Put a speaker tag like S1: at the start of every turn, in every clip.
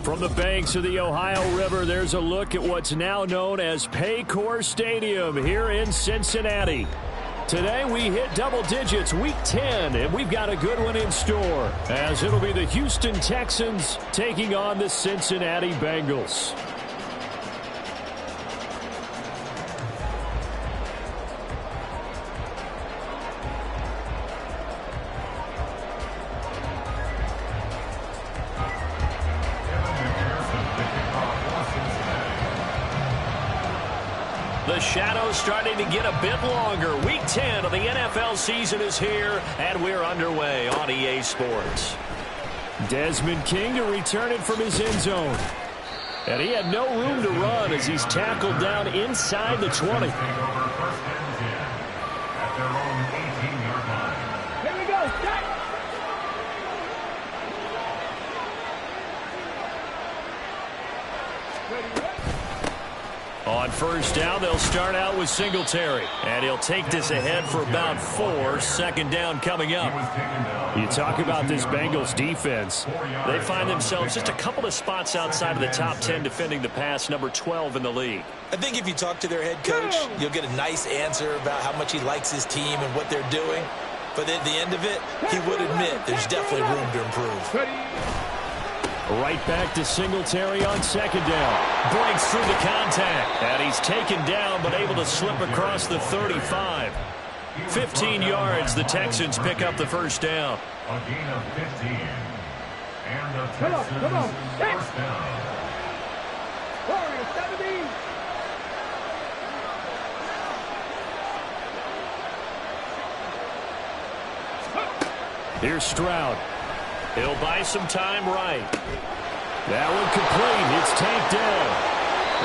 S1: From the banks of the Ohio River, there's a look at what's now known as Paycor Stadium here in Cincinnati. Today we hit double digits, week 10, and we've got a good one in store, as it'll be the Houston Texans taking on the Cincinnati Bengals. The shadow's starting to get a bit longer. Week 10 of the NFL season is here, and we're underway on EA Sports. Desmond King to return it from his end zone. And he had no room to run as he's tackled down inside the 20.
S2: Here we go, set!
S1: On first down, they'll start out with Singletary. And he'll take this ahead for about 4. Second down coming up. You talk about this Bengals defense. They find themselves just a couple of spots outside of the top 10 defending the pass, number 12 in the league.
S3: I think if you talk to their head coach, you'll get a nice answer about how much he likes his team and what they're doing. But at the end of it, he would admit there's definitely room to improve.
S1: Right back to Singletary on second down. Breaks through the contact. And he's taken down but able to slip across the 35. 15 yards, the Texans pick up the first down.
S2: A gain of 15. And the Texans first down. Warriors 17.
S1: Here's Stroud. He'll buy some time right. That one complete. It's tanked down.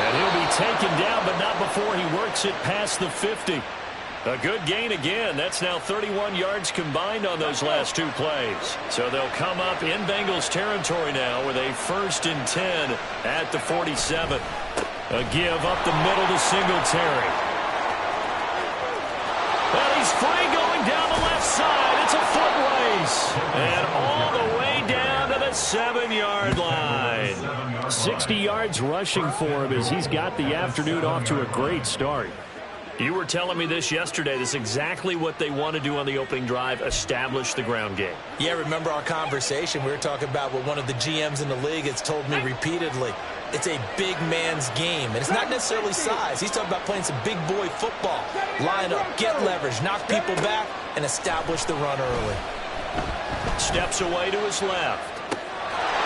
S1: And he'll be taken down, but not before he works it past the 50. A good gain again. That's now 31 yards combined on those last 2 plays. So they'll come up in Bengals territory now with a 1st and 10 at the 47. A give up the middle to Singletary. And he's free going down the left side. It's a foot race. And all the way down to the 7-yard line. 60 yards rushing for him as he's got the afternoon off to a great start. You were telling me this yesterday. This is exactly what they want to do on the opening drive, establish the ground game.
S3: Yeah, remember our conversation? We were talking about what one of the GMs in the league has told me repeatedly. It's a big man's game, and it's not necessarily size. He's talking about playing some big boy football. Line up, get leverage, knock people back, and establish the run early.
S1: Steps away to his left.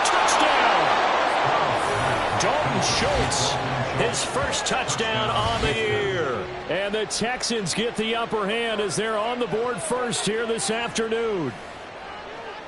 S1: Touchdown! Dalton Schultz, his first touchdown on the year. And the Texans get the upper hand as they're on the board first here this afternoon.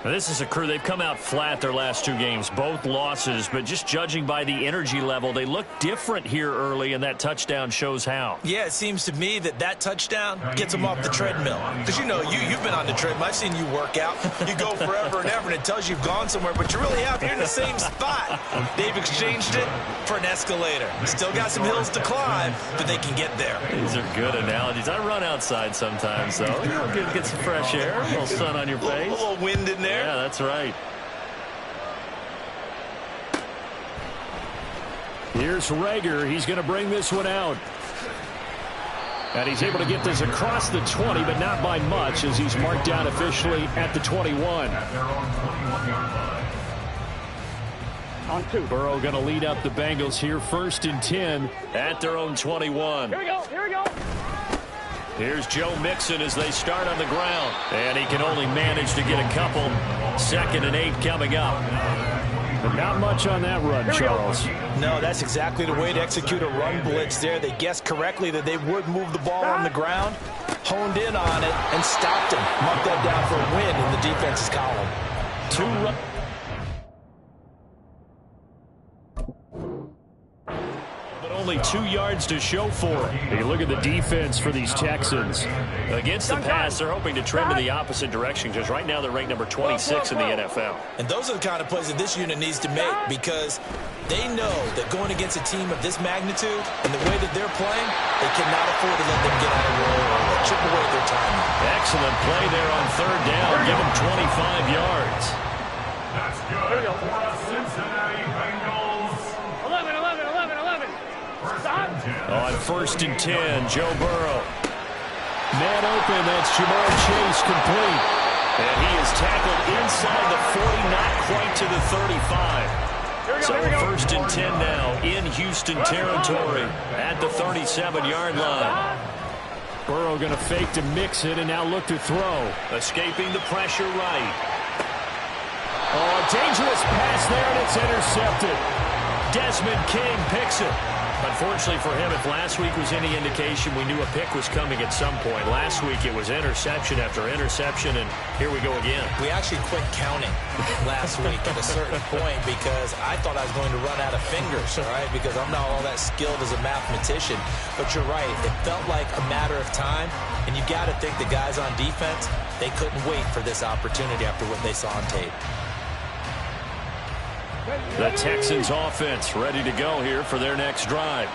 S1: Now, this is a crew. They've come out flat their last 2 games, both losses, but just judging by the energy level, they look different here early, and that touchdown shows how.
S3: Yeah, it seems to me that touchdown gets them off the treadmill. Because, you know, you've been on the treadmill. I've seen you work out. You go forever and ever, and it tells you you've gone somewhere, but you really have. You're in the same spot. They've exchanged it for an escalator. Still got some hills to climb, but they can get there.
S1: These are good analogies. I run outside sometimes, though. Get some fresh air, a little sun on your face.
S3: A little wind in there.
S1: Yeah, that's right. Here's Rager. He's going to bring this one out. And he's able to get this across the 20, but not by much, as he's marked down officially at the 21. On 2. Burrow going to lead up the Bengals here, 1st and 10 at their own 21.
S2: Here we go, here we go.
S1: Here's Joe Mixon as they start on the ground. And he can only manage to get a couple. 2nd and 8 coming up. But not much on that run, Charles.
S3: No, that's exactly the way to execute a run blitz there. They guessed correctly that they would move the ball on the ground, honed in on it, and stopped him. Marked that down for a win in the defense's column.
S1: 2 runs. Only 2 yards to show for it. You look at the defense for these Texans. Against the pass, they're hoping to trend in the opposite direction because right now they're ranked number 26 in the NFL.
S3: And those are the kind of plays that this unit needs to make because they know that going against a team of this magnitude and the way that they're playing, they cannot afford to let them get out of roll or chip away their time.
S1: Excellent play there on 3rd down. Give them 25 yards.
S2: That's good for a Cincinnati Bengals
S1: On 1st and 10, Joe Burrow. Man open, that's Ja'Marr Chase complete. And he is tackled inside the 40, not quite to the 35. So 1st and 10 now in Houston territory at the 37-yard line. Burrow going to fake to mix it and now look to throw. Escaping the pressure right. Oh, a dangerous pass there, and it's intercepted. Desmond King picks it. Unfortunately for him, if last week was any indication, we knew a pick was coming at some point. Last week it was interception after interception, and here we go again.
S3: We actually quit counting last week at a certain point because I thought I was going to run out of fingers, all right, because I'm not all that skilled as a mathematician. But you're right. It felt like a matter of time, and you got to think the guys on defense, they couldn't wait for this opportunity after what they saw on tape.
S1: The Texans offense ready to go here for their next drive.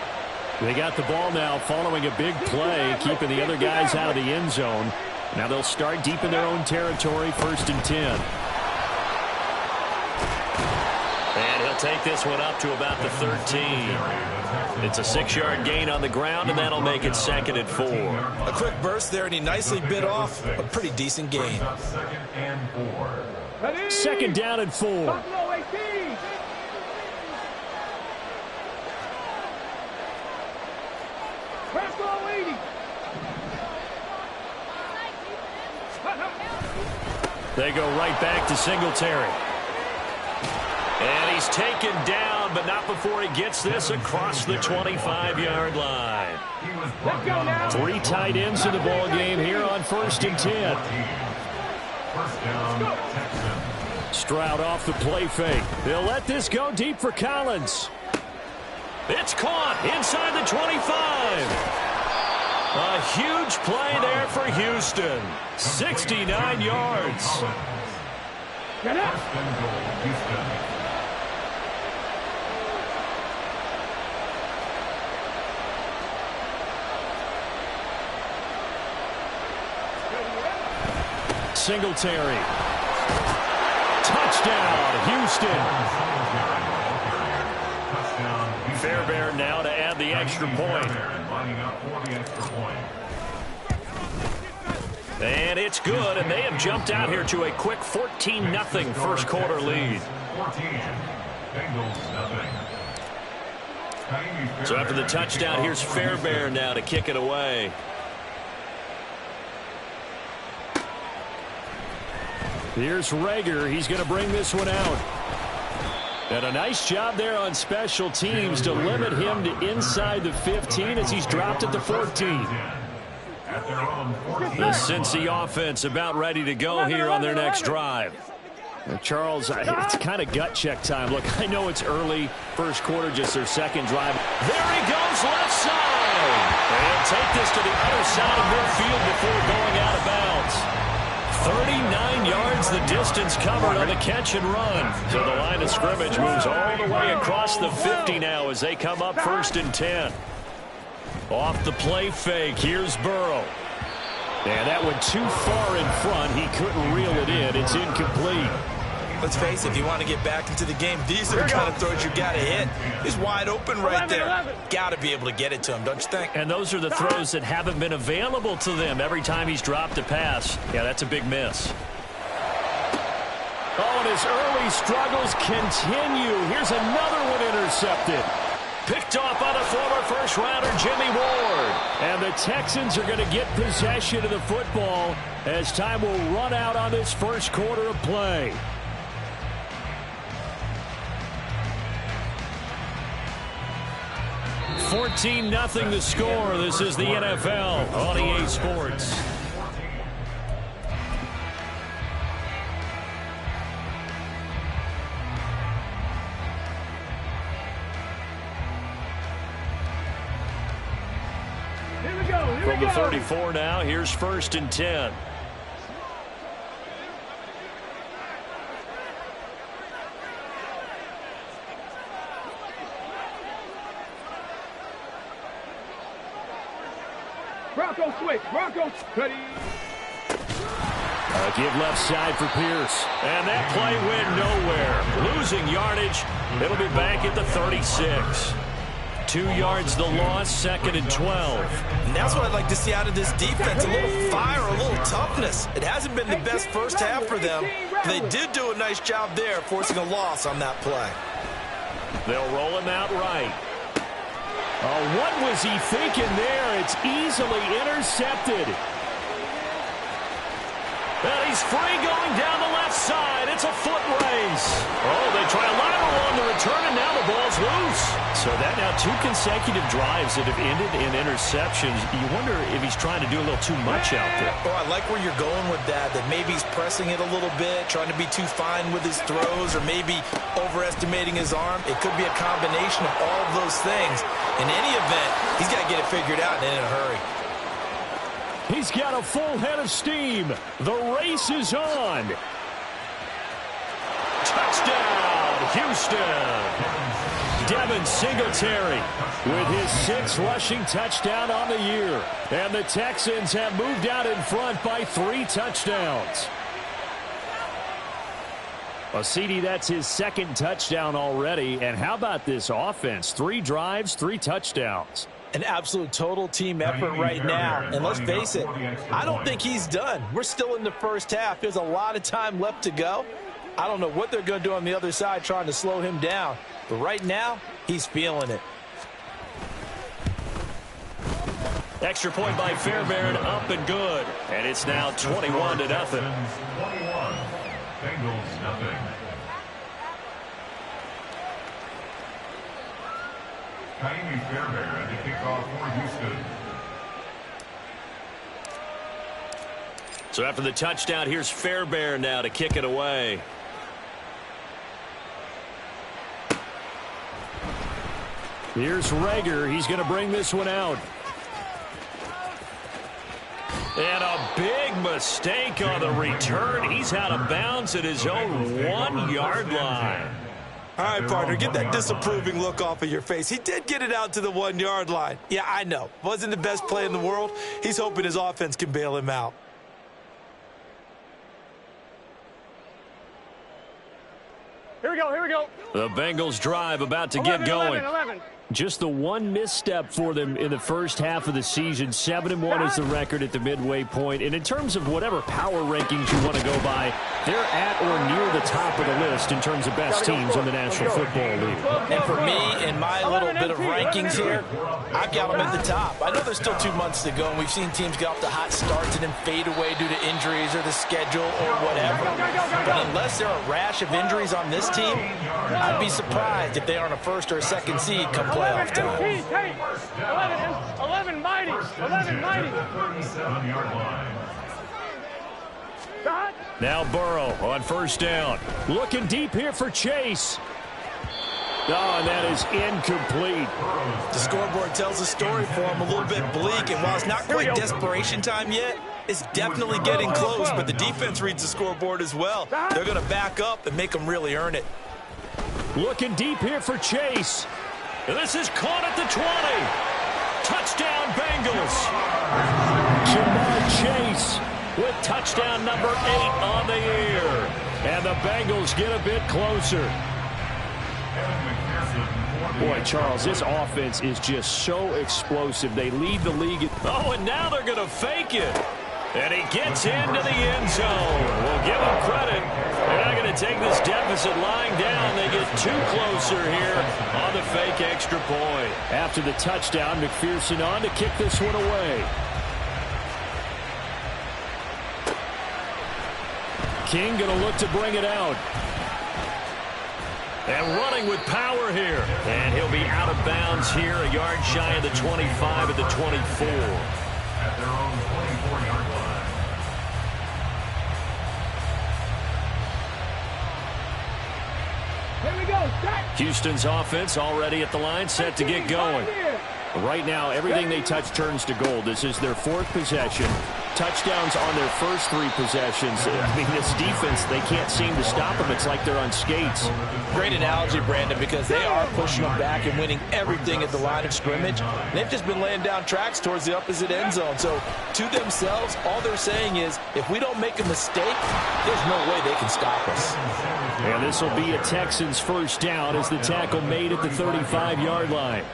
S1: They got the ball now following a big play, keeping the other guys out of the end zone. Now they'll start deep in their own territory, 1st and 10. And he'll take this one up to about the 13. It's a 6-yard gain on the ground, and that'll make it 2nd and 4.
S3: A quick burst there, and he nicely bit off a pretty decent gain.
S1: 2nd down and 4. They go right back to Singletary. And he's taken down, but not before he gets this across the 25-yard line. 3 tight ends in the ball game here on 1st and 10. Stroud off the play fake. They'll let this go deep for Collins. It's caught inside the 25. A huge play there for Houston. 69 yards.
S2: Get up.
S1: Singletary. Touchdown, Houston. Fairbairn now to add the extra point. And it's good, and they have jumped out here to a quick 14-0 first quarter lead. So after the touchdown, here's Fairbairn now to kick it away. Here's Reagor. He's going to bring this one out. And a nice job there on special teams to limit him to inside the 15 as he's dropped at the 14. The Cincy offense about ready to go here on their next drive. Charles, it's kind of gut check time. Look, I know it's early, first quarter, just their second drive. There he goes, left side. And take this to the other side of midfield before going out of bounds. 39 yards the distance covered on the catch and run. So the line of scrimmage moves all the way across the 50 now as they come up 1st and 10. Off the play fake, here's Burrow. And that went too far in front. He couldn't reel it in. It's incomplete.
S3: Let's face it, if you want to get back into the game, these are the kind of throws you got to hit. He's wide open right there. Got to be able to get it to him, don't you think?
S1: And those are the throws that haven't been available to them every time he's dropped a pass. Yeah, that's a big miss. Oh, and his early struggles continue. Here's another one intercepted. Picked off by the former first-rounder Jimmy Ward. And the Texans are going to get possession of the football as time will run out on this first quarter of play. $14-0 the score. This is the NFL on EA Sports. From the 34 now, here's 1st and 10.
S2: Bronco switch. Bronco. Ready.
S1: Give left side for Pierce. And that play went nowhere. Losing yardage. It'll be back at the 36. 2 yards the loss, 2nd and 12.
S3: And that's what I'd like to see out of this defense, a little fire, a little toughness. It hasn't been the best first half for them, but they did do a nice job there, forcing a loss on that play.
S1: They'll roll him out right. Oh, what was he thinking there? It's easily intercepted. And he's free going down the left side. It's a foot race. Oh, they try a lateral on the return, and now the ball's loose. So that now 2 consecutive drives that have ended in interceptions. You wonder if he's trying to do a little too much out there.
S3: Oh, I like where you're going with that maybe he's pressing it a little bit, trying to be too fine with his throws, or maybe overestimating his arm. It could be a combination of all of those things. In any event, he's got to get it figured out and in a hurry.
S1: He's got a full head of steam. The race is on. Touchdown, Houston. Devin Singletary with his 6th rushing touchdown on the year. And the Texans have moved out in front by 3 touchdowns. Well, CD, that's his 2nd touchdown already. And how about this offense? 3 drives, 3 touchdowns.
S3: An absolute total team effort right now. And let's face it, I don't think he's done. We're still in the first half. There's a lot of time left to go. I don't know what they're going to do on the other side trying to slow him down. But right now, he's feeling it.
S1: Extra point by Fairbairn, up and good. And it's now 21-0.
S2: 21. Bengals nothing. Ka'imi Fairbairn to kick off for Houston.
S1: So after the touchdown, here's Fairbairn now to kick it away. Here's Reagor. He's going to bring this one out. And a big mistake on the return. He's out of bounds at his own 1-yard line.
S3: All right, partner, get that disapproving look off of your face. He did get it out to the 1-yard line. Yeah, I know. Wasn't the best play in the world. He's hoping his offense can bail him out.
S4: Here we go.
S1: The Bengals drive about to get going.
S4: 11.
S1: Just the one misstep for them in the first half of the season. 7-1 is the record at the midway point. And in terms of whatever power rankings you want to go by, they're at or near the top of the list in terms of best teams in the National Football League.
S3: And for me, in my little bit of rankings here, I've got them at the top. I know there's still 2 months to go, and we've seen teams get off to hot starts and then fade away due to injuries or the schedule or whatever. But unless there are a rash of injuries on this team, I'd be surprised if they aren't a first or a second seed come playoff time.
S4: 11 mighty. 11 mighty.
S2: 37-yard line.
S1: Now Burrow on first down. Looking deep here for Chase. Oh, and that is incomplete.
S3: The scoreboard tells a story for him, a little bit bleak, and while it's not quite desperation time yet, it's definitely getting close, but the defense reads the scoreboard as well. They're going to back up and make them really earn it.
S1: Looking deep here for Chase. This is caught at the 20. Touchdown, Bengals. Ja'Marr Chase with touchdown number 8 on the year. And the Bengals get a bit closer. Boy, Charles, this offense is just so explosive. They lead the league. Oh, and now they're going to fake it. And he gets into the end zone. We'll give him credit. They're not going to take this deficit lying down. They get too closer here on the fake extra point. After the touchdown, McPherson on to kick this one away. King going to look to bring it out. And running with power here. And he'll be out of bounds here, a yard shy of the 25 at the 24.
S2: At their own 24-yard line.
S4: Here we go.
S1: Houston's offense already at the line, set to get going. Right now, everything they touch turns to gold. This is their 4th possession. Touchdowns on their first 3 possessions. I mean, this defense, they can't seem to stop them. It's like they're on skates.
S3: Great analogy, Brandon, because they are pushing them back and winning everything at the line of scrimmage. They've just been laying down tracks towards the opposite end zone. So, to themselves, all they're saying is, if we don't make a mistake, there's no way they can stop us.
S1: And this will be a Texans first down as the tackle made at the 35-yard line.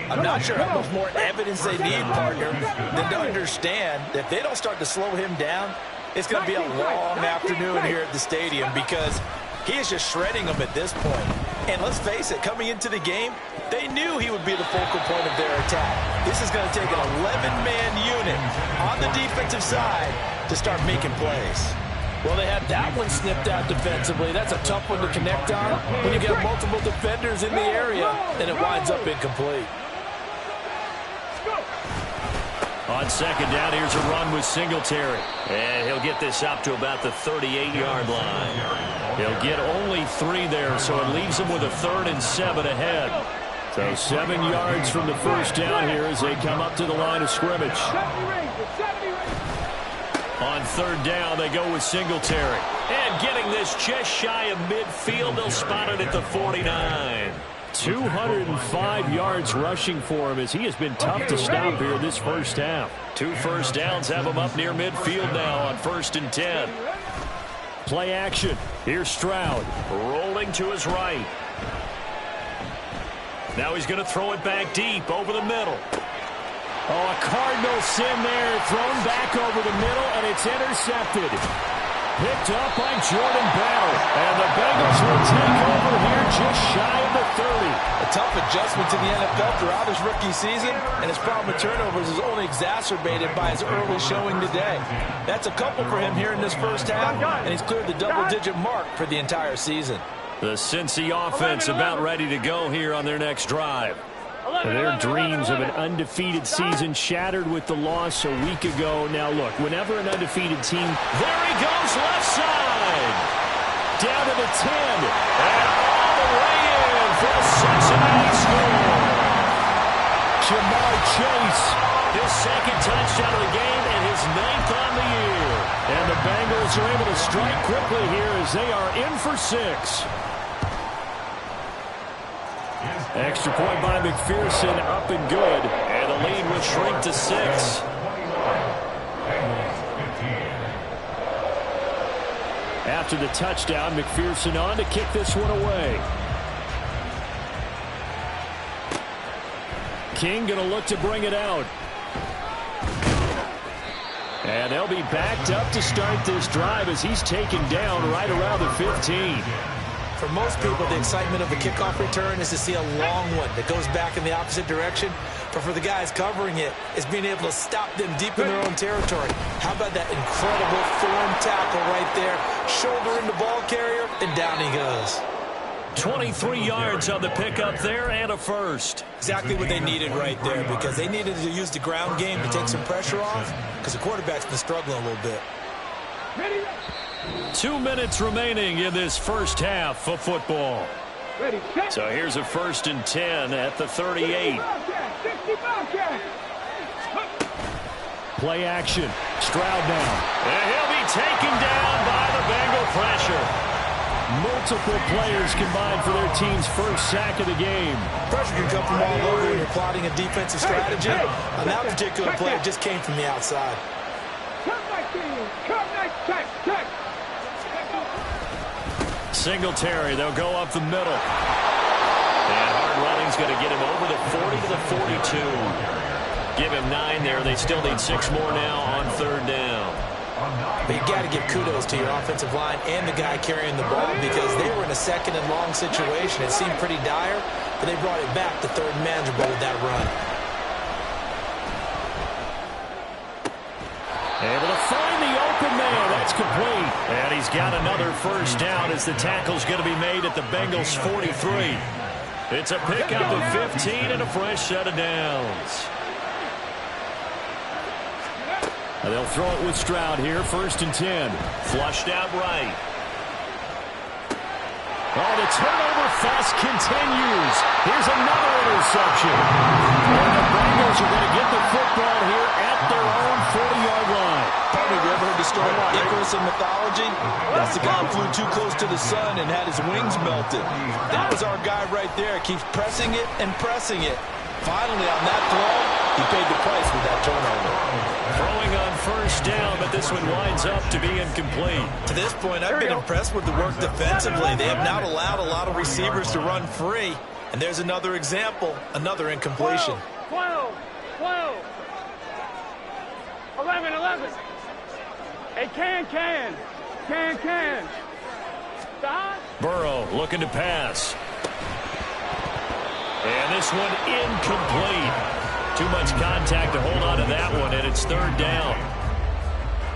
S3: I'm not sure how much more evidence they need, partner, than to understand that if they don't start to slow him down, it's going to be a long afternoon here at the stadium because he is just shredding them at this point. And let's face it, coming into the game, they knew he would be the focal point of their attack. This is going to take an 11-man unit on the defensive side to start making plays.
S5: Well, they had that one snipped out defensively. That's a tough one to connect on when you get multiple defenders in the area, and it winds up incomplete.
S1: On second down, here's a run with Singletary. And he'll get this up to about the 38-yard line. He'll get only 3 there, so it leaves him with a 3rd and 7 ahead. So 7 yards from the first down here as they come up to the line of scrimmage. On third down, they go with Singletary. And getting this just shy of midfield, they'll spot it at the 49. 205 yards rushing for him as he has been tough to stop here this first half. 2 first downs have him up near midfield now on 1st and 10. Play action. Here's Stroud rolling to his right. Now he's going to throw it back deep over the middle. Oh, a Cardinal sin there, thrown back over the middle, and it's intercepted. Picked up by Jordan Battle, and the Bengals will take over here just shy of the 30.
S3: A tough adjustment to the NFL throughout his rookie season, and his problem with turnovers is only exacerbated by his early showing today. That's a couple for him here in this first half, and he's cleared the double-digit mark for the entire season.
S1: The Cincy offense about ready to go here on their next drive. Their dreams of an undefeated season shattered with the loss a week ago. Now, look, whenever an undefeated team... There he goes, left side. Down to the 10. And all the way in for the Cincinnati score. Jamar Chase, his 2nd touchdown of the game and his 9th on the year. And the Bengals are able to strike quickly here as they are in for 6. Extra point by McPherson, up and good. And the lead will shrink to 6. After the touchdown, McPherson on to kick this one away. King going to look to bring it out. And they'll be backed up to start this drive as he's taken down right around the 15.
S3: For most people, the excitement of the kickoff return is to see a long one that goes back in the opposite direction. But for the guys covering it, it's being able to stop them deep in their own territory. How about that incredible form tackle right there? Shoulder in the ball carrier, and down he goes.
S1: 23 yards on the pickup there and a first.
S3: Exactly what they needed right there because they needed to use the ground game to take some pressure off because the quarterback's been struggling a little bit.
S1: 2 minutes remaining in this first half of football. So here's a 1st and 10 at the 38. Play action. Stroud now. And he'll be taken down by the Bengal pressure. Multiple players combined for their team's first sack of the game.
S3: Pressure can come from all over when you're plotting a defensive strategy. On that particular play, it just came from the outside.
S1: Singletary, they'll go up the middle. And hard running's going to get him over the 40 to the 42. Give him 9 there. They still need 6 more now on 3rd down.
S3: But you got to give kudos to your offensive line and the guy carrying the ball because they were in a 2nd and long situation. It seemed pretty dire, but they brought it back to 3rd and manageable with that run.
S1: Able to find the open man. That's complete. And he's got another first down as the tackle's going to be made at the Bengals 43. It's a pickup of 15 and a fresh set of downs. And they'll throw it with Stroud here, 1st and 10. Flushed out right. Oh, the turnover fest continues. Here's another interception. And the Bengals are going to get the football here at their own 40-yard line.
S3: Partner, have you ever heard the story of Icarus in mythology? That's the guy who flew too close to the sun and had his wings melted. That was our guy right there. Keeps pressing it and pressing it. Finally, on that throw, he paid the price with that turnover.
S1: Throwing on 1st down, but this one winds up to be incomplete.
S3: To this point, I've been impressed with the work defensively. They have not allowed a lot of receivers to run free. And there's another example, another incompletion.
S4: 12, 12, 11, 11. Hey, can. Stop.
S1: Burrow looking to pass. And this one incomplete. Too much contact to hold on to that one, and it's third down.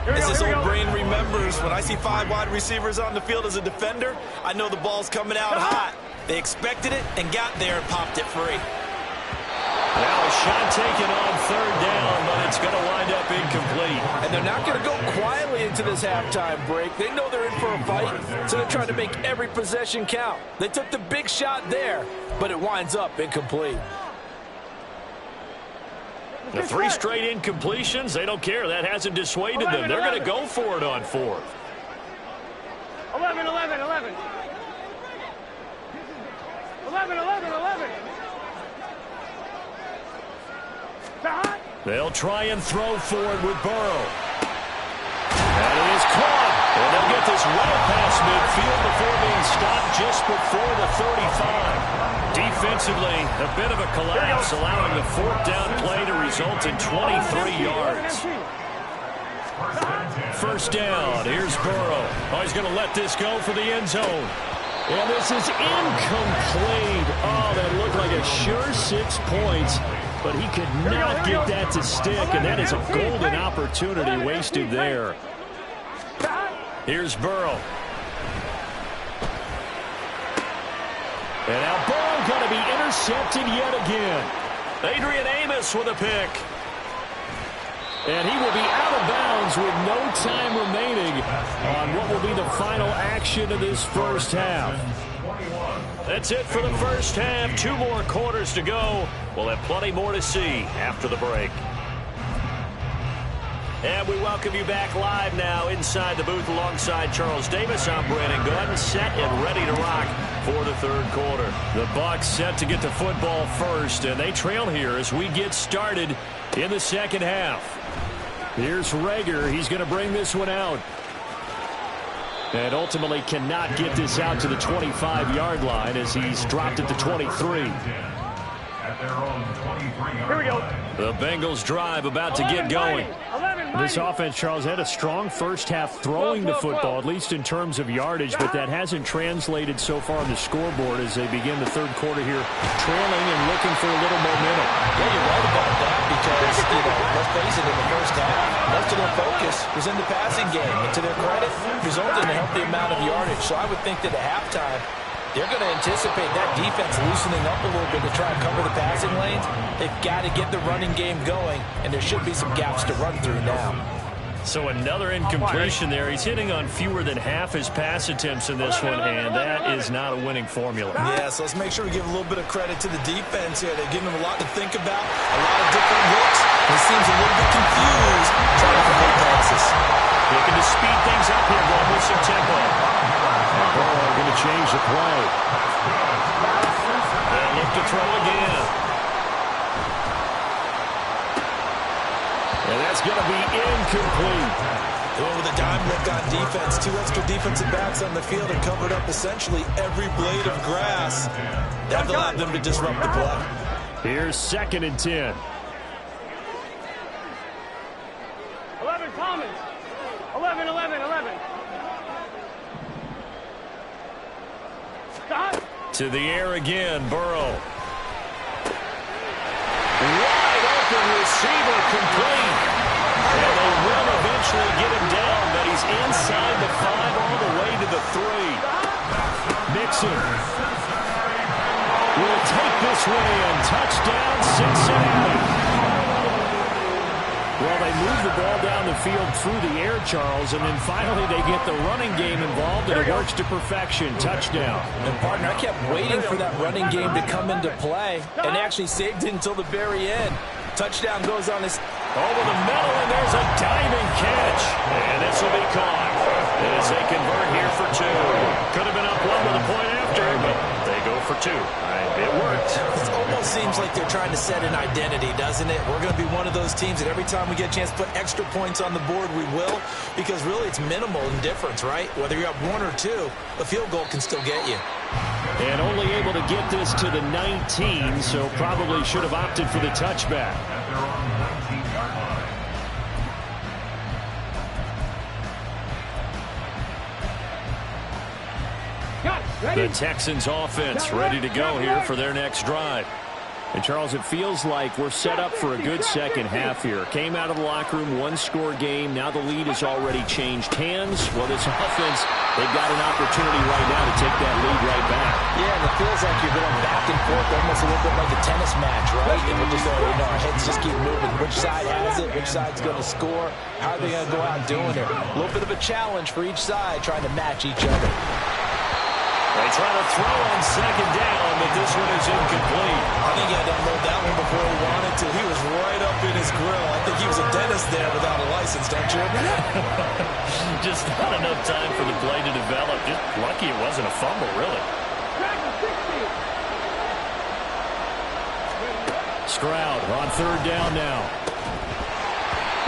S3: As this old brain remembers, when I see 5 wide receivers on the field as a defender, I know the ball's coming out hot. They expected it and got there and popped it free.
S1: Now a shot taken on third down, but it's going to wind up incomplete.
S5: And they're not going to go quietly into this halftime break. They know they're in for a fight, so they're trying to make every possession count. They took the big shot there, but it winds up incomplete.
S1: The 3 straight incompletions, they don't care. That hasn't dissuaded them. They're going to go for it on 4th.
S4: 11, 11, 11. 11, 11, 11. Stop.
S1: They'll try and throw for it with Burrow. And it is caught. And they'll get this well past midfield before being stopped just before the 35. Defensively, a bit of a collapse, allowing the 4th down play to result in 23 yards. First down, here's Burrow. Oh, he's going to let this go for the end zone. And this is incomplete. Oh, that looked like a sure 6 points, but he could not get that to stick, and that is a golden opportunity wasted there. Here's Burrow. And now Burrow going to be intercepted yet again. Adrian Amos with a pick. And he will be out of bounds with no time remaining on what will be the final action of this first half. That's it for the first half. 2 more quarters to go. We'll have plenty more to see after the break. And we welcome you back live now inside the booth alongside Charles Davis. I'm Brandon Gaudin, set and ready to rock for the 3rd quarter. The Bucs set to get the football first, and they trail here as we get started in the 2nd half. Here's Reagor. He's going to bring this one out. And ultimately cannot get this out to the 25-yard line as he's dropped it to 23.
S4: Here we go.
S1: The Bengals drive about to get going. This offense, Charles, had a strong first half throwing the football, at least in terms of yardage, but that hasn't translated so far on the scoreboard as they begin the 3rd quarter here, trailing and looking for a little momentum.
S3: Yeah, you're right about that because, let's face it, in the first half, most of their focus was in the passing game. And to their credit, resulted in a healthy amount of yardage. So I would think that at halftime, they're going to anticipate that defense loosening up a little bit to try and cover the passing lanes. They've got to get the running game going, and there should be some gaps to run through now.
S1: So another incompletion there. He's hitting on fewer than half his pass attempts in this one, and that is not a winning formula.
S3: Yeah, so let's make sure we give a little bit of credit to the defense here. They're giving them a lot to think about, a lot of different looks. He seems a little bit confused trying to complete passes.
S1: Looking to speed things up here, going with some tempo. Burrow going to change the play. And look to throw again. And that's going to be incomplete.
S3: Going with a dime look on defense. 2 extra defensive backs on the field and covered up essentially every blade of grass. That allowed them to disrupt the play.
S1: Here's 2nd and 10.
S4: 11, Thomas. 11, 11, 11. Stop.
S1: To the air again, Burrow. Wide open receiver complete. And they will eventually get him down, but he's inside the 5 all the way to the 3. Mixon will take this way and touchdown Cincinnati. Well, they move the ball down the field through the air, Charles, and then finally they get the running game involved, and it works to perfection. Touchdown.
S5: And, partner, I kept waiting for that running game to come into play, and they actually saved it until the very end. Touchdown goes on his...
S1: Over the middle, and there's a diving catch. And this will be caught as they convert here for 2. Could have been up 1 with a point after, but they go for 2. It worked.
S3: It almost seems like they're trying to set an identity, doesn't it? We're going to be one of those teams that every time we get a chance to put extra points on the board, we will. Because really it's minimal in difference, right? Whether you're up 1 or 2, a field goal can still get you.
S1: And only able to get this to the 19, so probably should have opted for the touchback.
S2: At their own 19-yard line.
S1: The Texans offense ready to go here for their next drive. And, Charles, it feels like we're set up for a good second half here. Came out of the locker room, one-score game. Now the lead has already changed hands. Well, this offense, they've got an opportunity right now to take that lead right back.
S5: Yeah, and it feels like you're going back and forth, almost a little bit like a tennis match, right? And we're just, our heads just keep moving. Which side has it? Which side's going to score? How are they going to go out doing it? A little bit of a challenge for each side, trying to match each other.
S1: They try to throw on second down, but this one is incomplete.
S3: I think he had to unload that one before he wanted to. He was right up in his grill. I think he was a dentist there without a license, don't you?
S1: Just not enough time for the play to develop. Just lucky it wasn't a fumble, really. Stroud on third down now.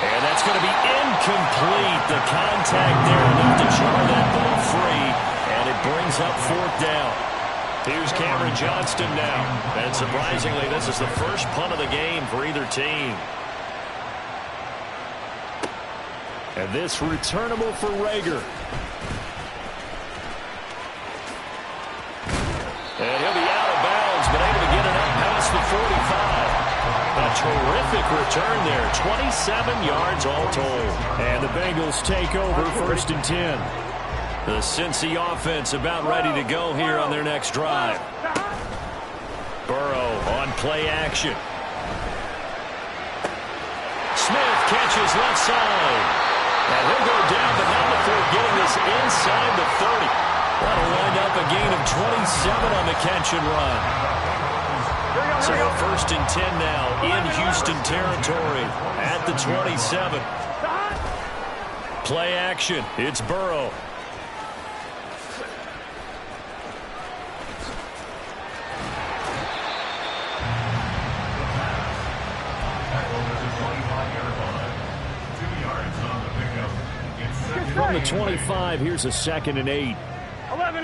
S1: And that's going to be incomplete. The contact there enough to jar that ball free. And it brings up fourth down. Here's Cameron Johnston now. And surprisingly, this is the first punt of the game for either team. And this returnable for Rager. And he'll be out of bounds, but able to get it up past the 45. A terrific return there. 27 yards all told. And the Bengals take over first and 10. The Cincy offense about ready to go here on their next drive. Burrow on play action. Smith catches left side. And he'll go down, but not before getting this inside the 30. That'll wind up a gain of 27 on the catch and run. So first and 10 now in Houston territory at the 27. Play action. It's Burrow. From the 25, here's a 2nd and 8.
S4: 11.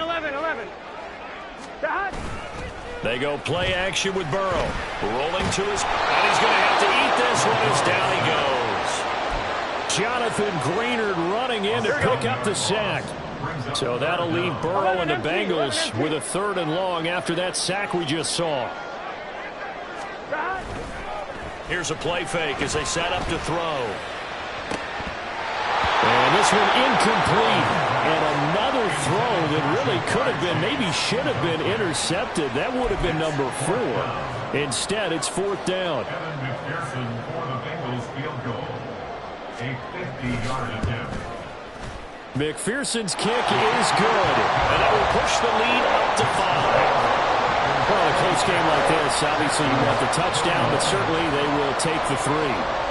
S1: They go play action with Burrow. Rolling to his... And he's going to have to eat this one as down he goes. Jonathan Greenard running in to pick up the sack. So that'll leave Burrow and the Bengals with a 3rd and long after that sack we just saw. Here's a play fake as they set up to throw. And this one incomplete. And another throw that really could have been, maybe should have been intercepted. That would have been number 4. Instead, it's 4th down.
S2: Kevin McPherson for the Bengals field goal. A 50-yard attempt.
S1: McPherson's kick is good. And that will push the lead up to 5. Well, a close game like this, obviously you want the touchdown, but certainly they will take the 3.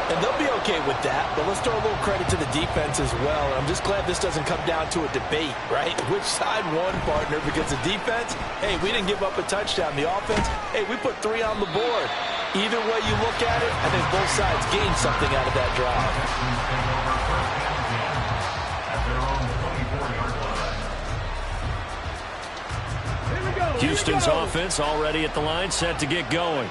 S5: And they'll be okay with that, but let's throw a little credit to the defense as well. I'm just glad this doesn't come down to a debate, right? Which side won, partner? Because the defense, hey, we didn't give up a touchdown. The offense, hey, we put 3 on the board. Either way you look at it, I think both sides gained something out of that drive.
S1: Houston's offense already at the line, set to get going.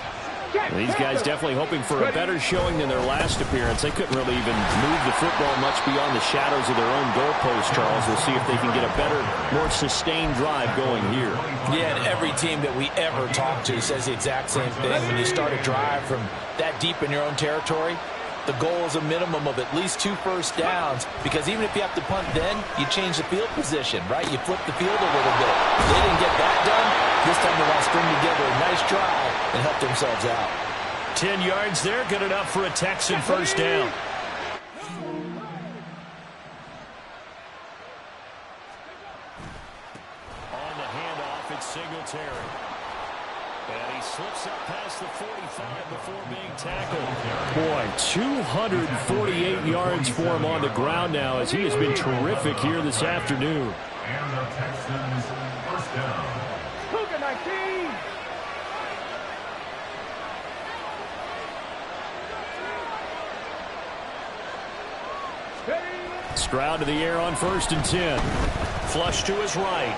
S1: These guys definitely hoping for a better showing than their last appearance. They couldn't really even move the football much beyond the shadows of their own goalpost, Charles. We'll see if they can get a better, more sustained drive going here.
S5: Yeah, and every team that we ever talk to says the exact same thing. When you start a drive from that deep in your own territory, the goal is a minimum of at least 2 first downs, because even if you have to punt then, you change the field position, right? You flip the field a little bit. They didn't get that done. This time they want to string together a nice drive and help themselves out.
S1: 10 yards there, good enough for a Texan first down. On the handoff, it's Singletary. And he slips up past the 45 before being tackled. Boy, 248 yards for him on the ground now, as he has been terrific here this afternoon.
S2: And the Texans first down.
S4: Cougar 19.
S1: Stroud to the air on first and 10. Flush to his right.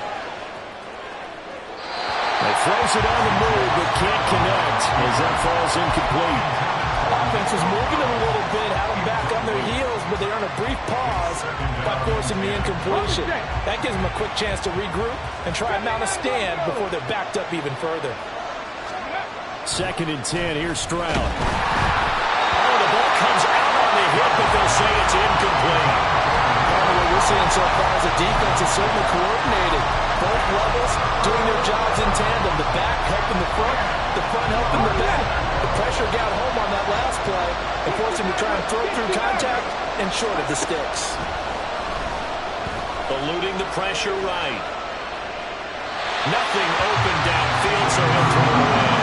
S1: throws it on the move, but can't connect as that falls incomplete.
S5: Offense was moving them a little bit, had them back on their heels, but they earn a brief pause by forcing the incompletion. That gives them a quick chance to regroup and try and mount a stand before they're backed up even further.
S1: 2nd and 10, here's Stroud. Oh, the ball comes out on the hit, but they'll say it's incomplete.
S5: What we're seeing so far is the defense is certainly coordinated. Both levels doing their jobs in tandem. The back helping the front helping the back. The pressure got home on that last play and forced him to try and throw through contact and short of the sticks.
S1: Eluding the pressure right. Nothing open downfield, so he'll throw it away.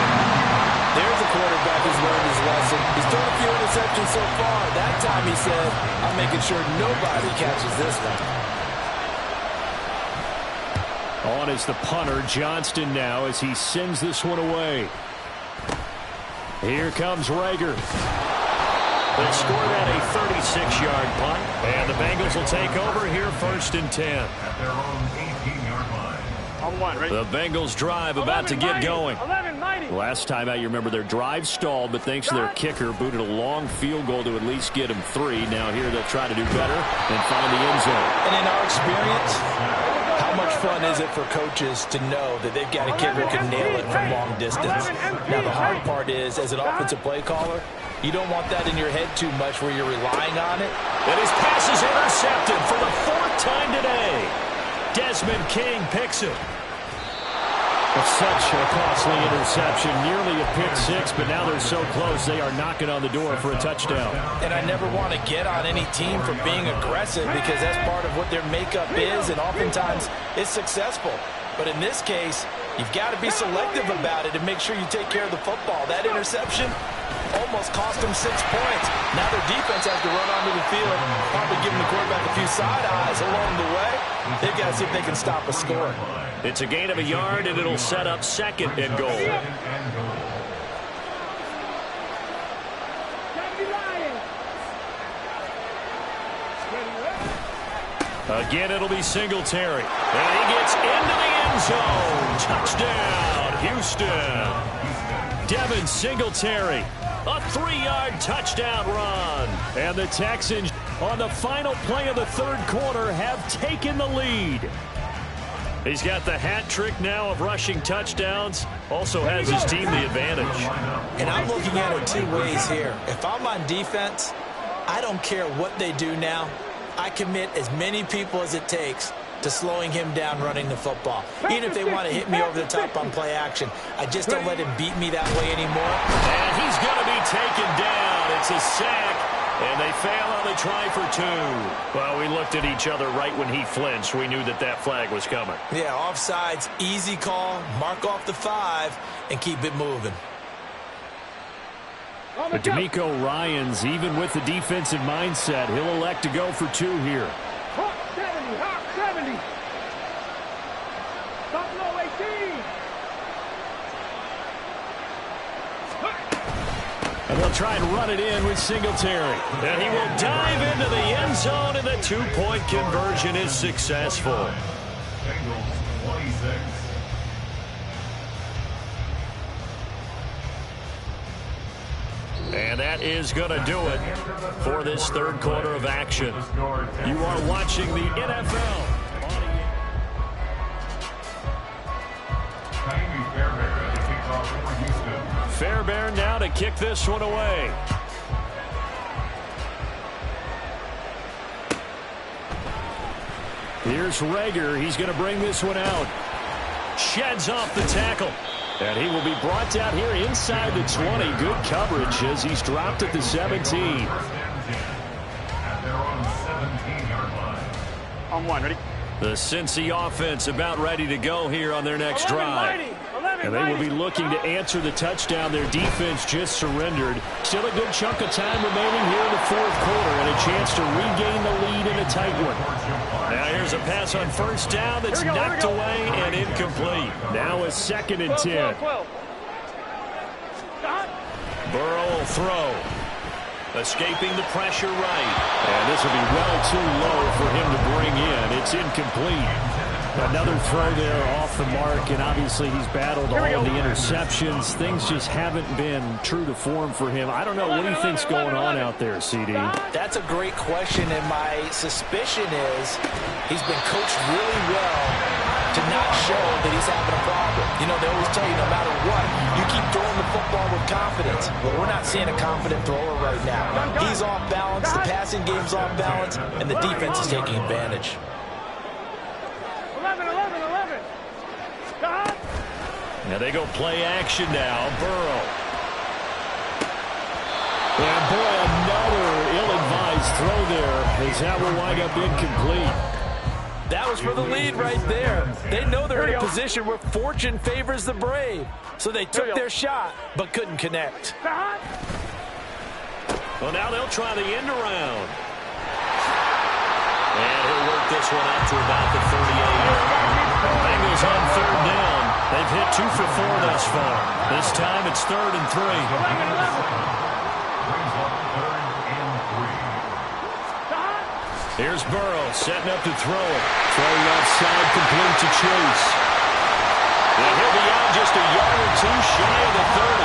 S5: There's a quarterback who's learned his lesson. He's thrown a few interceptions so far. That time he said, I'm making sure nobody catches this one.
S1: On is the punter, Johnston now, as he sends this one away. Here comes Rager. They'll score that a 36-yard punt, and the Bengals will take over here 1st and 10.
S2: At their own 18-yard line.
S4: On one, ready?
S1: The Bengals drive about to get going.
S4: 11-90.
S1: Last time out, you remember their drive stalled, but thanks to their kicker, booted a long field goal to at least get them 3. Now here they'll try to do better and find the end zone.
S5: And in our experience, how much fun is it for coaches to know that they've got a kicker who can nail it from long distance? Now, the hard part is, as an offensive play caller, you don't want that in your head too much where you're relying on it.
S1: And his pass is intercepted for the 4th time today. Desmond King picks it. Such a costly interception, nearly a pick 6, but now they're so close they are knocking on the door for a touchdown.
S5: And I never want to get on any team for being aggressive because that's part of what their makeup is, and oftentimes it's successful. But in this case, you've got to be selective about it and make sure you take care of the football. That interception almost cost them 6 points. Now their defense has to run onto the field, probably giving the quarterback a few side eyes along the way. They've got to see if they can stop a score.
S1: It's a gain of a yard, and it'll set up 2nd and goal. Again, it'll be Singletary. And he gets into the end zone. Touchdown, Houston. Devin Singletary. A 3-yard touchdown run. And the Texans, on the final play of the 3rd quarter, have taken the lead. He's got the hat trick now of rushing touchdowns. Also has his team the advantage.
S5: And I'm looking at it 2 ways here. If I'm on defense, I don't care what they do now. I commit as many people as it takes to slowing him down running the football. Even if they want to hit me over the top on play action, I just don't let him beat me that way anymore.
S1: And he's going to be taken down. It's a sack, and they fail on the try for 2. Well, we looked at each other right when he flinched. We knew that that flag was coming.
S5: Yeah, offsides, easy call, mark off the 5, and keep it moving.
S1: But DeMeco Ryans, even with the defensive mindset, he'll elect to go for 2 here.
S4: Hawk 70, Hawk 70. Buffalo 18.
S1: And they'll try and run it in with Singletary. And he will dive into the end zone, and the 2-point conversion is successful.
S2: Bengals 26.
S1: And that is going to do it for this 3rd quarter of action. You are watching the NFL. Fairbairn now to kick this one away. Here's Rager. He's going to bring this one out. Sheds off the tackle. And he will be brought down here inside the 20. Good coverage as he's dropped at the 17.
S4: On one, ready?
S1: The Cincy offense about ready to go here on their next drive. And they will be looking to answer the touchdown their defense just surrendered. Still a good chunk of time remaining here in the 4th quarter and a chance to regain the lead in a tight one. Now here's a pass on 1st down that's knocked away and incomplete. Now a 2nd and 10. Burrow will throw. Escaping the pressure right. And this will be well too low for him to bring in. It's incomplete. Another throw there off the mark, and obviously he's battled all of the interceptions. Things just haven't been true to form for him. I don't know. What do you think's going on out there, CD?
S5: That's a great question, and my suspicion is he's been coached really well to not show that he's having a problem. You know, they always tell you no matter what, you keep throwing the football with confidence. Well, we're not seeing a confident thrower right now. He's off balance, the passing game's off balance, and the defense is taking advantage.
S4: 11. Stop.
S1: Now they go play action now. Burrow. And boy, another ill-advised throw there as that will wind up incomplete.
S5: That was for the lead right there. They know they're in a position where fortune favors the brave. So they took their shot, but couldn't connect.
S1: Well, now they'll try the end around. And he'll work this one out to about the 38. Bengals on third down. They've hit 2 for 4 thus far. This time it's 3rd and 3. Here's Burrow setting up to throw it. Throwing outside, complete to Chase. And he'll be out just a yard or 2 shy of the 30.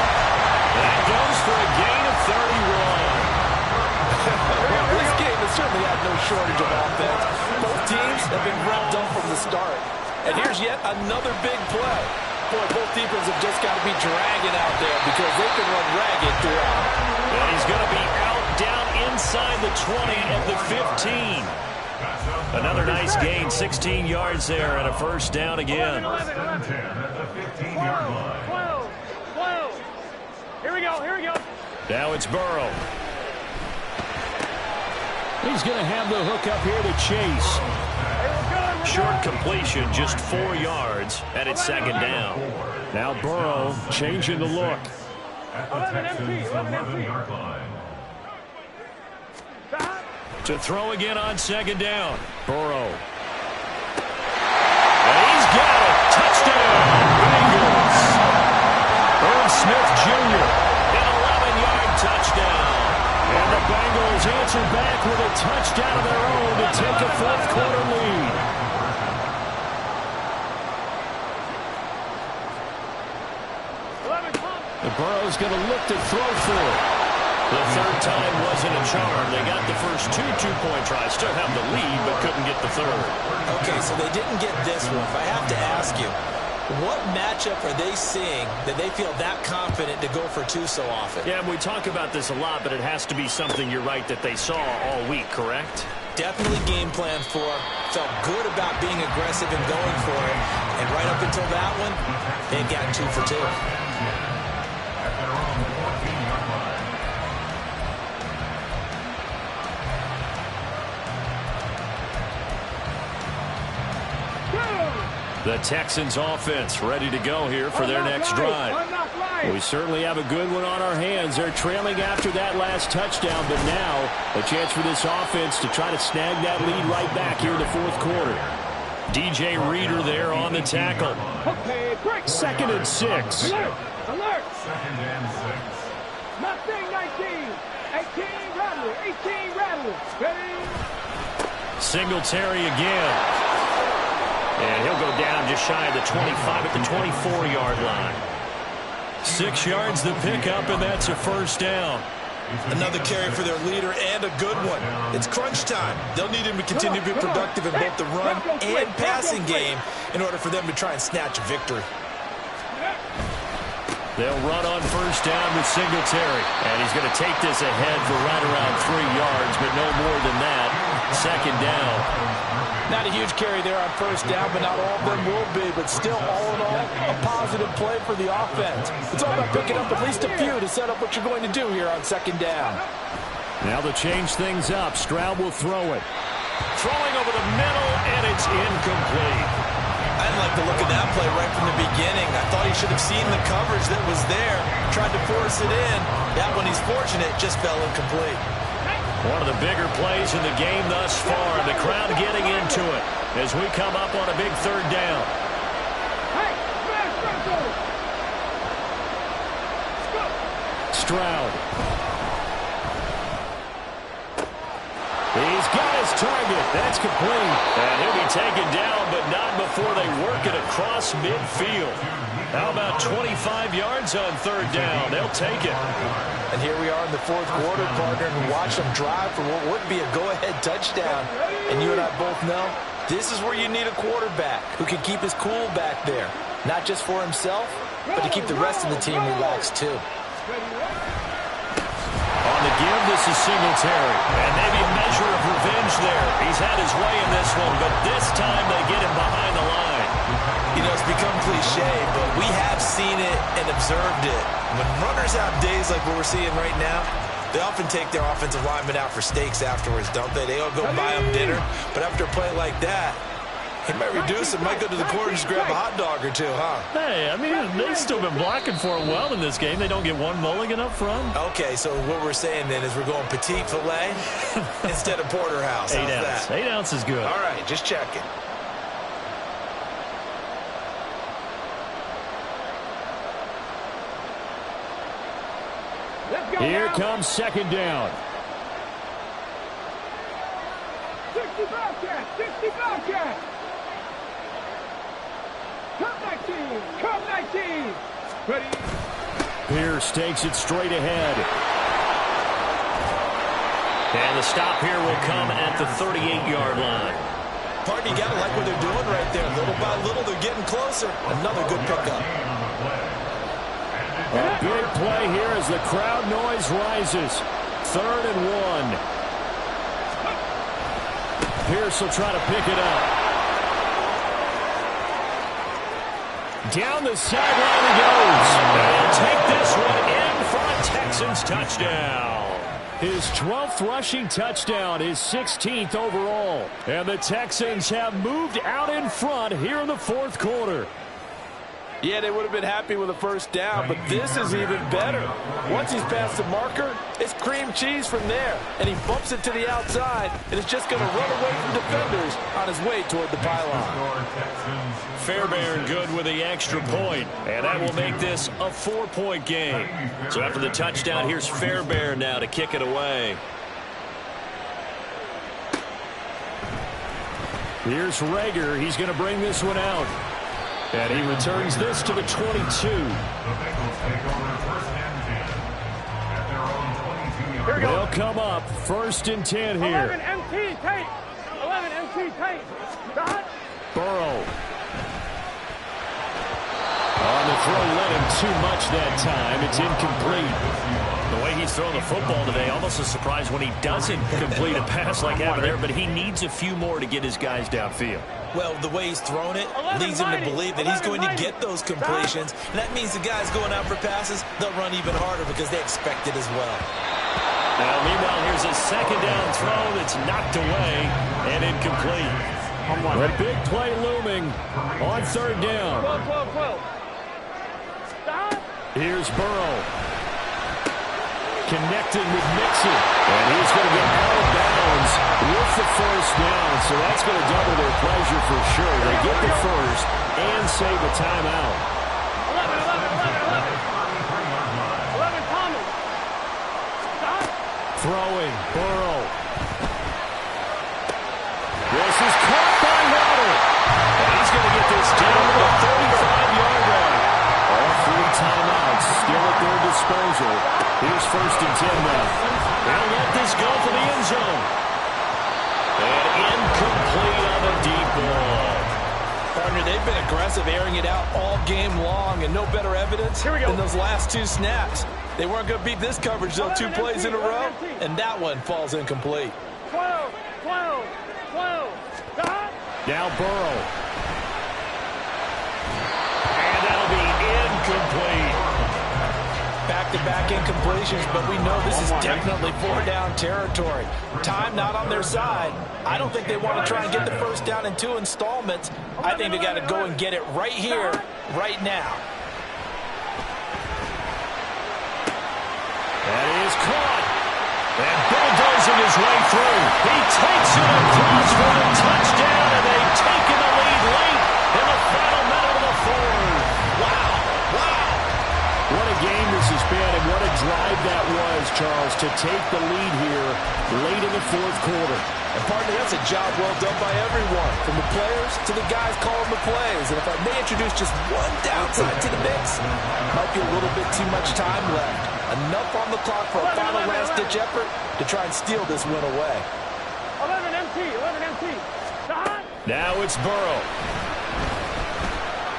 S1: That goes for a gain of 31.
S5: Well, this game has certainly had no shortage of offense. Both teams have been revved up from the start. And here's yet another big play. Boy, both defenses have just got to be dragging out there because they can run ragged throughout.
S1: And he's going to be out down inside the 20 at the 15. Another nice gain, 16 yards there and a first down again.
S4: 12. Here we go.
S1: Now it's Burrow. He's going to have the hook up here to Chase. Short completion, just 4 yards, and it's 2nd down. Now Burrow changing the look. To throw again on 2nd down. Burrow. And he's got it. Touchdown, Bengals. Irv Smith Jr. an 11-yard touchdown. And the Bengals answer back with a touchdown of their own to take a 4th quarter lead. The Burrow's going to look to throw for it. The 3rd time wasn't a charm. They got the first 2 two-point tries. Still have the lead, but couldn't get the 3rd.
S5: Okay, so they didn't get this one. If I have to ask you, what matchup are they seeing that they feel that confident to go for 2 so often?
S1: Yeah, we talk about this a lot, but it has to be something, you're right, that they saw all week, correct?
S5: Definitely game plan for. Felt good about being aggressive and going for it. And right up until that one, they had gotten 2 for 2.
S1: The Texans offense ready to go here for their next drive. We certainly have a good one on our hands. They're trailing after that last touchdown, but now a chance for this offense to try to snag that lead right back here in the 4th quarter. DJ Reader there on the tackle. 2nd and 6.
S4: Alert!
S2: 2nd and 6.
S4: Mustang 19. 18 Rattler. 18 Rattler. Ready?
S1: Singletary again. And he'll go down just shy of the 25 at the 24-yard line. 6 yards the pickup, and that's a first down.
S3: Another carry for their leader and a good one. It's crunch time. They'll need him to continue to be productive in both the run and passing game in order for them to try and snatch a victory.
S1: They'll run on first down with Singletary. And he's going to take this ahead for right around 3 yards, but no more than that. 2nd down.
S5: Not a huge carry there on first down, but not all of them will be. But still, all in all, a positive play for the offense. It's all about picking up at least a few to set up what you're going to do here on 2nd down.
S1: Now to change things up, Stroud will throw it. Throwing over the middle, and it's incomplete.
S3: I didn't like the look of that play right from the beginning. I thought he should have seen the coverage that was there, tried to force it in. That one, he's fortunate, just fell incomplete.
S1: One of the bigger plays in the game thus far. The crowd getting into it as we come up on a big 3rd down.
S4: Hey,
S1: Stroud. He's got his target. That's complete. And he'll be taken down, but not before they work it across midfield. How about 25 yards on third down? They'll take it.
S5: And here we are in the fourth quarter, partner, and watch them drive for what would be a go-ahead touchdown. And you and I both know this is where you need a quarterback who can keep his cool back there. Not just for himself, but to keep the rest of the team relaxed too.
S1: On the give, this is Singletary. And maybe a measure of revenge there. He's had his way in this one, but this time they get him behind the line.
S3: You know, it's become cliche, but we have seen it and observed it. When runners have days like what we're seeing right now, they often take their offensive linemen out for steaks afterwards, don't they? They all go buy them dinner. But after a play like that, he might reduce it, might go to the corner and just grab a hot dog or two, huh?
S1: Hey, I mean, they've still been blocking for him well in this game. They don't get one mulligan up front.
S3: Okay, so what we're saying then is we're going petite filet instead of porterhouse. How's that?
S1: 8 ounce is good.
S3: All right, just checking.
S1: Here comes second down.
S4: 60 Bobcats, 60 Bobcats. Come 19, come 19. Ready?
S1: Pierce takes it straight ahead. And the stop here will come at the 38-yard line.
S3: Partner, you got to like what they're doing right there. Little by little, they're getting closer. Another good pickup.
S1: A big play here as the crowd noise rises. 3rd and 1. Pierce will try to pick it up. Down the sideline he goes. And he'll take this one in for a Texans touchdown. His 12th rushing touchdown, his 16th overall. And the Texans have moved out in front here in the fourth quarter.
S5: Yeah, they would have been happy with a first down, but this is even better. Once he's past the marker, it's cream cheese from there. And he bumps it to the outside, and it's just going to run away from defenders on his way toward the pylon.
S1: Fairbairn good with the extra point, and that will make this a 4-point game. So after the touchdown, here's Fairbairn now to kick it away. Here's Rager. He's going to bring this one out. And he returns this to the 22.
S2: The Bengals take over 1st and 10 at their own 22-yard line.
S1: They'll come up 1st and 10 here.
S4: 11 MT tape. 11 MT tape. Stop.
S1: Burrow. On the throw, let him too much that time. It's incomplete. The way he's thrown the football today, almost a surprise when he doesn't complete a pass like happened there, but he needs a few more to get his guys downfield.
S3: Well, the way he's thrown it leads him to believe that he's going to get those completions. And that means the guys going out for passes, they'll run even harder because they expect it as well.
S1: Now, meanwhile, here's a second down throw that's knocked away and incomplete. A big play looming on 3rd down.
S4: 12, 12, 12. Stop.
S1: Here's Burrow. Connecting with Mixon. And he's going to get out of bounds with the first down. So that's going to double their pleasure for sure. They get the first and save a timeout.
S4: 11 Thomas. Stop.
S1: Throwing. Burrow. This is caught by Waddle. And he's going to get this down to the 35-yard line. All 3 timeouts still at their disposal. Here's 1st and 10 now. They'll let this go for the end zone. And incomplete on the deep ball.
S5: Partner, they've been aggressive, airing it out all game long, and no better evidence than those last 2 snaps. They weren't going to beat this coverage, though, 2 plays in a row, and that one falls incomplete.
S4: 12, 12, 12. Stop.
S1: Now Burrow. And that'll be incomplete.
S5: Back-to-back incompletions, but we know this is definitely 4-down territory. Time not on their side. I don't think they want to try and get the first down in 2 installments. I think they got to go and get it right here, right now.
S1: That is caught. And bulldozing his way through. He takes it across for a touchdown, and they've taken the lead late in the final minute of the 4th. Wow. What a game this has been, and what a drive drive that was, Charles, to take the lead here late in the fourth quarter.
S5: And partner, that's a job well done by everyone, from the players to the guys calling the plays. And if I may introduce just one downside to the mix, might be a little bit too much time left. Enough on the clock for a final last-ditch effort to try and steal this win away.
S4: 11 MT.
S1: Now it's Burrow.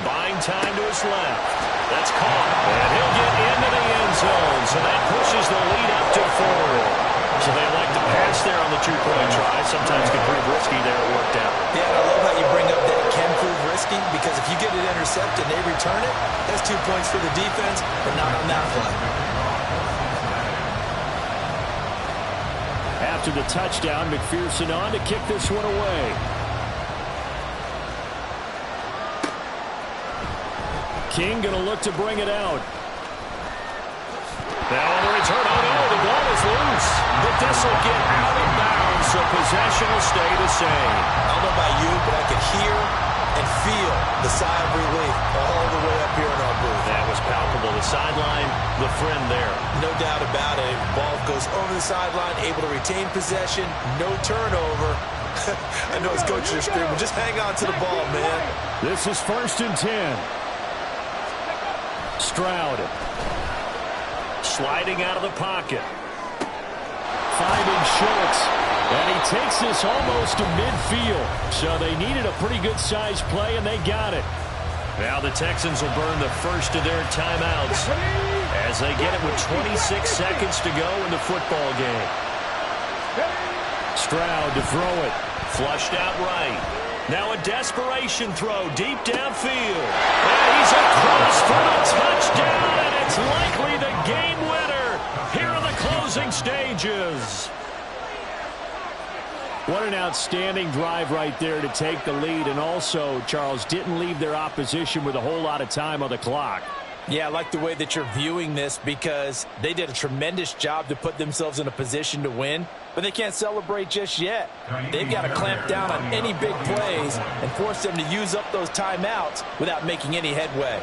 S1: Buying time to his left. That's caught. And he'll get into the end zone. So that pushes the lead up to 4. So they like to pass there on the two-point try. Sometimes can prove risky there. It worked out.
S3: Yeah, and I love how you bring up that it can prove risky, because if you get it intercepted and they return it, that's 2 points for the defense, but not on that play.
S1: After the touchdown, McPherson on to kick this one away. King going to look to bring it out. Now on the return, oh no, the ball is loose. But this will get out of bounds, so possession will stay the same.
S3: I don't know about you, but I could hear and feel the sigh of relief all the way up here in our booth.
S1: That was palpable. The sideline, the friend there.
S3: No doubt about it. Ball goes over the sideline, able to retain possession, no turnover. I know his coaches are screaming, just hang on to the ball, man.
S1: This is 1st and 10. Stroud. Sliding out of the pocket. Finding Schultz. And he takes this almost to midfield. So they needed a pretty good-sized play, and they got it. Now the Texans will burn the first of their timeouts as they get it with 26 seconds to go in the football game. Stroud to throw it. Flushed out right. Now a desperation throw deep downfield. And he's across for the touchdown, and it's likely the game winner here in the closing stages. What an outstanding drive right there to take the lead, and also, Charles, didn't leave their opposition with a whole lot of time on the clock.
S5: Yeah, I like the way that you're viewing this, because they did a tremendous job to put themselves in a position to win, but they can't celebrate just yet. They've got to clamp down on any big plays and force them to use up those timeouts without making any headway.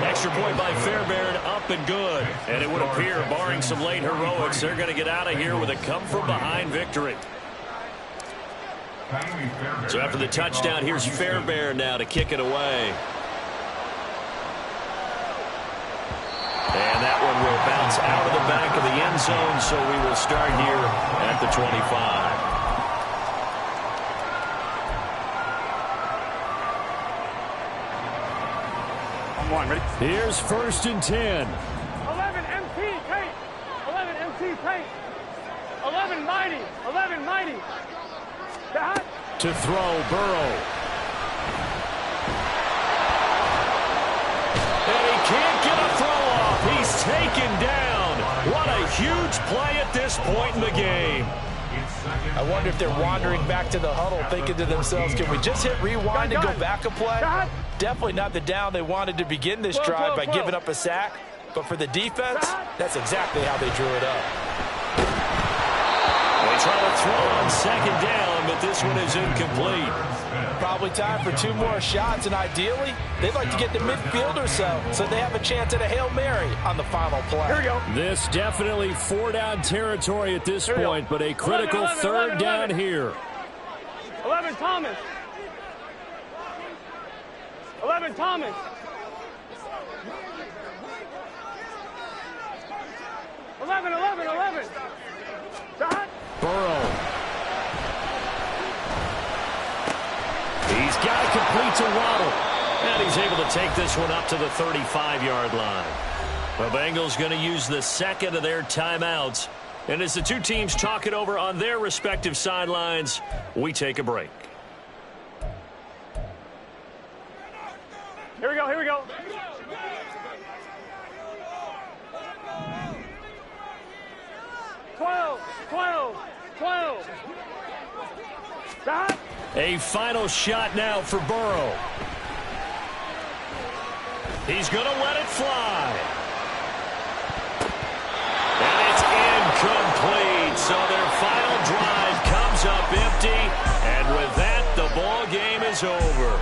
S1: Extra point by Fairbairn, up and good. And it would appear, barring some late heroics, they're going to get out of here with a come-from-behind victory. So after the touchdown, here's Fairbairn now to kick it away. And that one will bounce out of the back of the end zone, so we will start here at the 25. Here's 1st and 10.
S4: 11 MT paint. 11 MT paint. 11 mighty. 11 mighty.
S1: To throw, Burrow. And he can't get a throw off. He's taken down. What a huge play at this point in the game.
S5: I wonder if they're wandering back to the huddle thinking to themselves, can we just hit rewind and go back a play? Definitely not the down they wanted to begin this drive by giving up a sack. But for the defense, that's exactly how they drew it up.
S1: They try to throw on 2nd down, but this one is incomplete.
S5: Probably time for 2 more shots, and ideally, they'd like to get to midfield or so they have a chance at a Hail Mary on the final play.
S4: Here we go.
S1: This definitely 4-down territory at this point, but a critical 3rd down here.
S4: 11 Thomas. 11 Thomas. 11.
S1: Burrow. He's got it complete to Waddle. And he's able to take this one up to the 35-yard line. The Bengals going to use the 2nd of their timeouts. And as the two teams talk it over on their respective sidelines, we take a break.
S4: Here we go.
S1: A final shot now for Burrow. He's going to let it fly. And it's incomplete. So their final drive comes up empty. And with that, the ball game is over.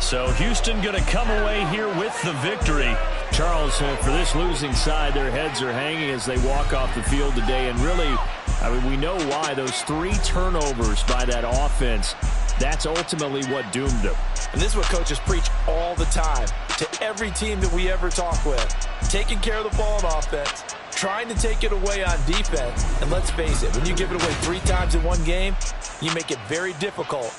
S1: So Houston going to come away here with the victory. Charles, for this losing side, their heads are hanging as they walk off the field today. And really, I mean, we know why. Those 3 turnovers by that offense, that's ultimately what doomed them.
S5: And this is what coaches preach all the time to every team that we ever talk with. Taking care of the ball on offense, trying to take it away on defense. And let's face it, when you give it away 3 times in one game, you make it very difficult